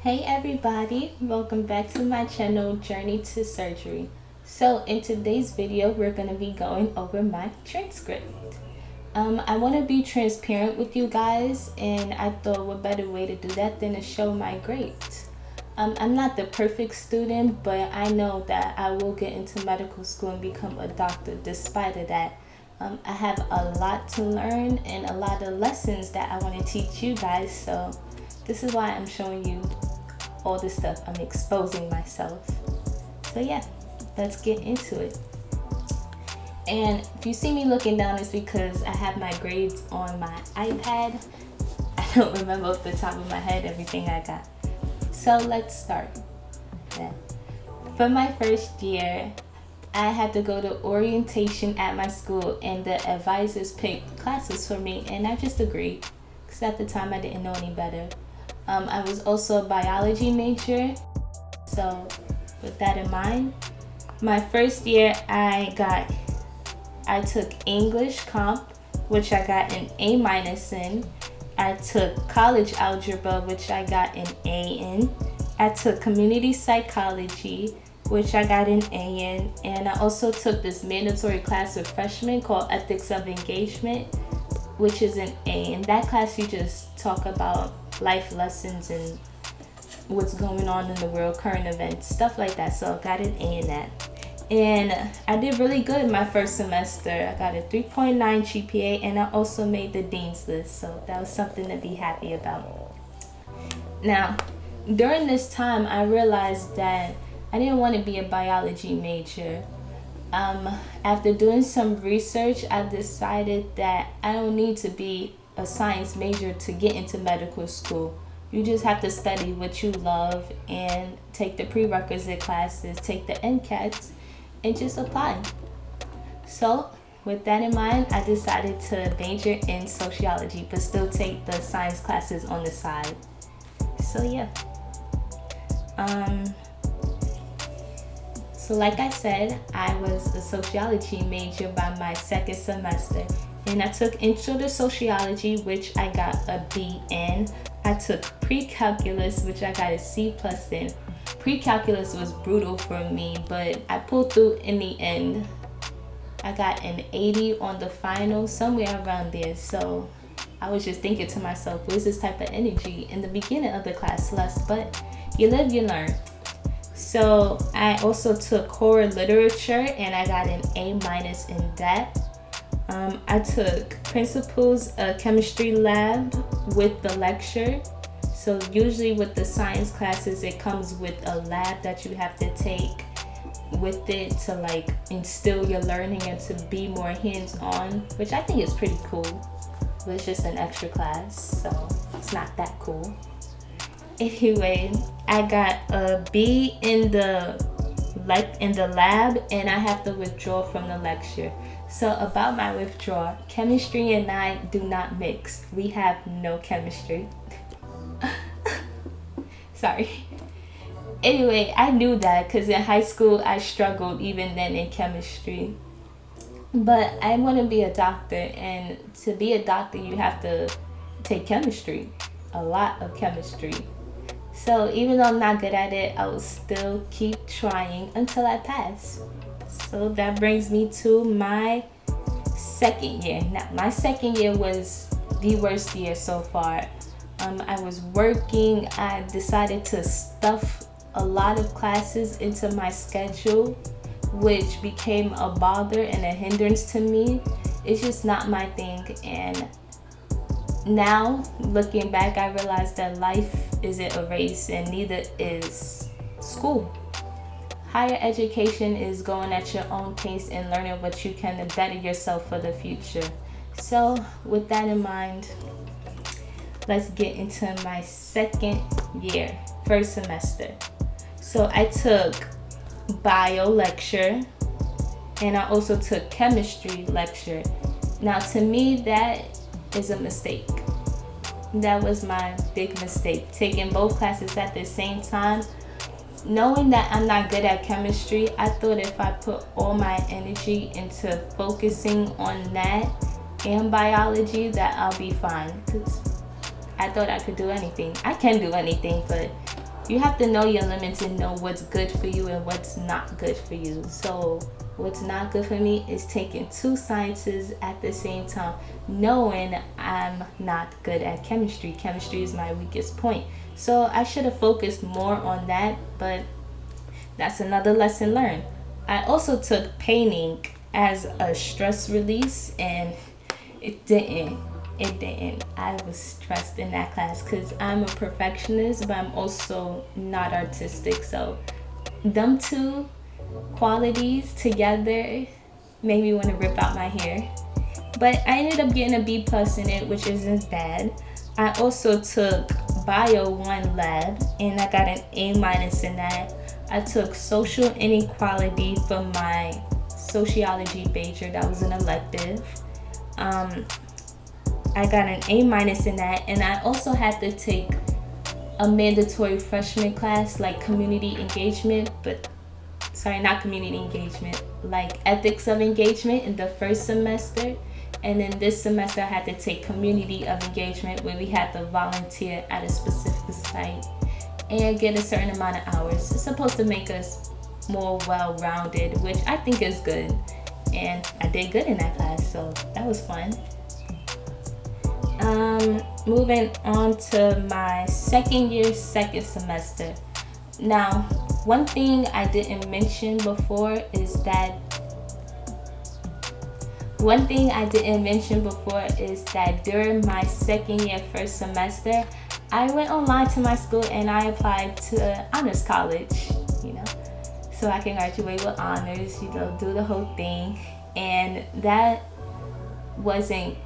Hey everybody, welcome back to my channel Journey to Surgery. So in today's video we're going to be going over my transcript. I want to be transparent with you guys, and I thought what better way to do that than to show my grades. I'm not the perfect student, but I know that I will get into medical school and become a doctor despite of that. I have a lot to learn and a lot of lessons that I want to teach you guys, so this is why I'm showing you all this stuff. I'm exposing myself. So yeah, let's get into it. And if you see me looking down, it's because I have my grades on my iPad. I don't remember off the top of my head everything I got. So let's start. Yeah. For my first year, I had to go to orientation at my school, and the advisors picked classes for me, and I just agreed because at the time I didn't know any better. I was also a biology major, so with that in mind, my first year I took English Comp, which I got an A- in. I took college algebra, which I got an A in. I took community psychology, which I got an A in, and I also took this mandatory class of freshmen called Ethics of Engagement, which is an A. In that class, you just talk about life lessons and what's going on in the world, current events, stuff like that. So I got an A in that. And I did really good my first semester. I got a 3.9 GPA, and I also made the dean's list. So that was something to be happy about. Now, during this time, I realized that I didn't want to be a biology major. After doing some research, I decided that I don't need to be a science major to get into medical school. You just have to study what you love and take the prerequisite classes, take the NCATs, and just apply. So with that in mind, I decided to major in sociology but still take the science classes on the side. So yeah. So like I said, I was a sociology major by my second semester, and I took Intro to Sociology, which I got a B in. I took Pre-Calculus, which I got a C+ in. Pre-Calculus was brutal for me, but I pulled through in the end. I got an 80 on the final, somewhere around there. So I was just thinking to myself, where's this type of energy in the beginning of the class, Celeste? But you live, you learn. So I also took horror literature, and I got an A- in that. I took Principles of Chemistry Lab with the lecture. So usually with the science classes, it comes with a lab that you have to take with it to like instill your learning and to be more hands-on, which I think is pretty cool. But it's just an extra class, so it's not that cool. Anyway, I got a B in the lab, and I have to withdraw from the lecture. So about my withdrawal, chemistry and I do not mix. We have no chemistry. Sorry. Anyway, I knew that because in high school I struggled even then in chemistry. But I want to be a doctor, and to be a doctor you have to take chemistry, a lot of chemistry. So even though I'm not good at it, I will still keep trying until I pass. So that brings me to my second year. Now, my second year was the worst year so far. I was working. I decided to stuff a lot of classes into my schedule, which became a bother and a hindrance to me. It's just not my thing. And now, looking back, I realized that life isn't a race, and neither is school. Higher education is going at your own pace and learning what you can to better yourself for the future. So with that in mind, let's get into my second year, first semester. So I took bio lecture, and I also took chemistry lecture. Now to me, that is a mistake. That was my big mistake, taking both classes at the same time. Knowing that I'm not good at chemistry, I thought if I put all my energy into focusing on that and biology, that I'll be fine. Because I thought I could do anything. I can do anything, but you have to know your limits and know what's good for you and what's not good for you. So what's not good for me is taking 2 sciences at the same time, knowing I'm not good at chemistry. Chemistry is my weakest point. So I should have focused more on that, but that's another lesson learned. I also took painting as a stress release, and it didn't. I was stressed in that class because I'm a perfectionist, but I'm also not artistic. So them 2 qualities together made me want to rip out my hair. But I ended up getting a B plus in it, which isn't bad. I also took Bio 1 lab, and I got an A minus in that. I took social inequality for my sociology major. That was an elective. I got an A minus in that, and I also had to take a mandatory freshman class like community engagement, not community engagement, like ethics of engagement in the first semester. And then this semester I had to take community of engagement, where we had to volunteer at a specific site and get a certain amount of hours. It's supposed to make us more well-rounded, which I think is good. And I did good in that class, so that was fun. Moving on to my second semester. Now, one thing I didn't mention before is that during my second year, first semester, I went online to my school and I applied to honors college, so I can graduate with honors, do the whole thing. And that wasn't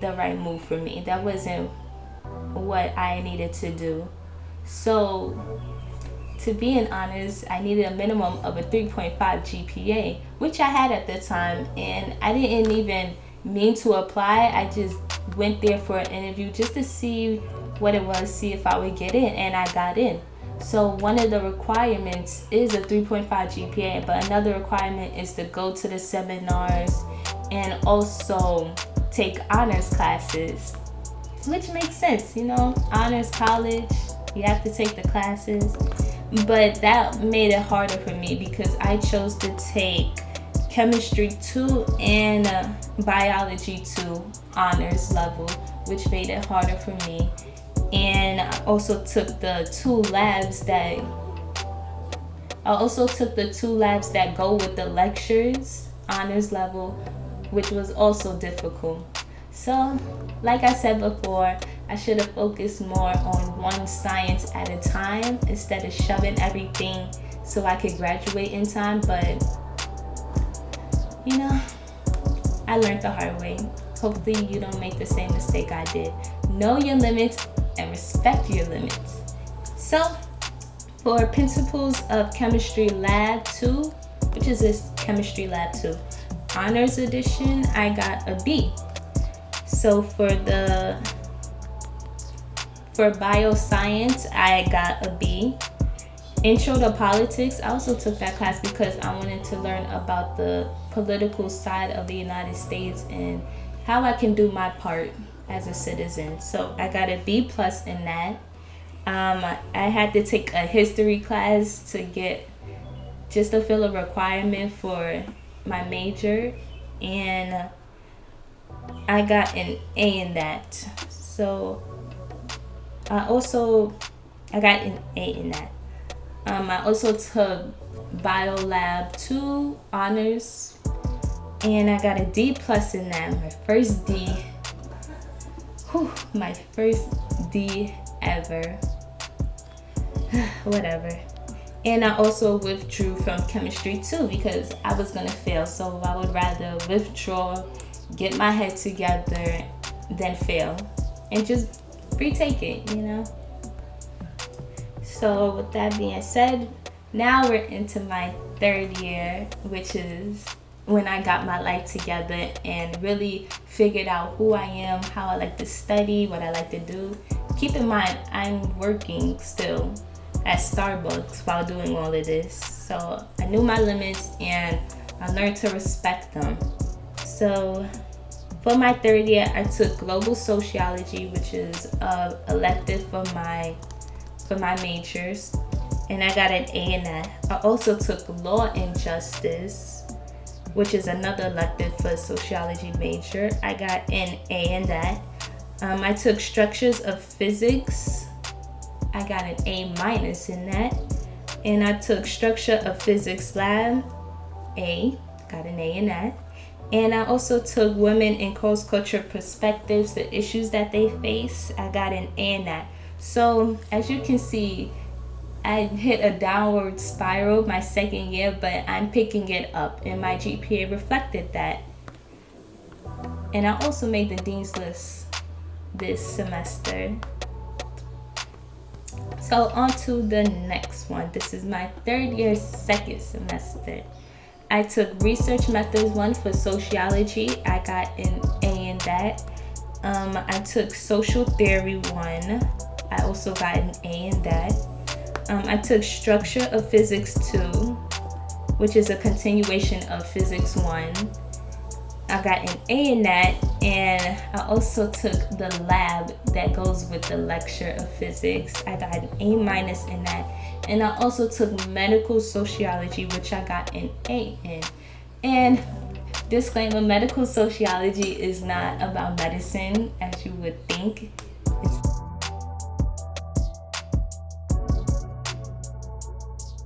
the right move for me. That wasn't what I needed to do. So to be in honors, I needed a minimum of a 3.5 GPA, which I had at the time, and I didn't even mean to apply. I just went there for an interview just to see what it was, see if I would get in, and I got in. So one of the requirements is a 3.5 GPA, but another requirement is to go to the seminars and also take honors classes, which makes sense, honors college, you have to take the classes. But that made it harder for me because I chose to take chemistry 2 and biology 2 honors level, which made it harder for me. And I also took the 2 labs that go with the lectures honors level, which was also difficult. So, like I said before, I should have focused more on one science at a time instead of shoving everything so I could graduate in time. But, I learned the hard way. Hopefully you don't make the same mistake I did. Know your limits and respect your limits. So, for Principles of Chemistry Lab 2, which is this Chemistry Lab 2, Honors Edition, I got a B. So for bioscience, I got a B. Intro to Politics, I also took that class because I wanted to learn about the political side of the United States and how I can do my part as a citizen. So I got a B plus in that. I had to take a history class to fill a requirement for my major, and I got an A in that. So I got an A in that. I also took Biolab 2 honors, and I got a D plus in that. My first D. My first D ever. Whatever. And I also withdrew from chemistry 2 because I was gonna fail. So I would rather withdraw, get my head together, than fail, and just retake it, So with that being said, now we're into my third year, which is when I got my life together and really figured out who I am, how I like to study, what I like to do. Keep in mind, I'm working still at Starbucks while doing all of this. So I knew my limits and I learned to respect them. So for my third year, I took global sociology, which is an elective for my for my majors, and I got an A in that. I also took Law and Justice, which is another elective for sociology major. I got an A in that. I took Structures of Physics. I got an A minus in that. And I took Structure of Physics Lab, A, got an A in that. And I also took Women in Cross-Cultural Perspectives, the issues that they face. I got an A in that. So as you can see, I hit a downward spiral my second year, but I'm picking it up, and my GPA reflected that. And I also made the Dean's List this semester. So on to the next one. This is my third year, second semester. I took Research Methods 1 for sociology. I got an A in that. I took Social Theory 1. I also got an A in that. I took Structure of Physics 2, which is a continuation of Physics 1. I got an A in that, and I also took the lab that goes with the lecture of physics. I got an A minus in that. And I also took Medical Sociology, which I got an A in. And disclaimer, medical sociology is not about medicine as you would think. It's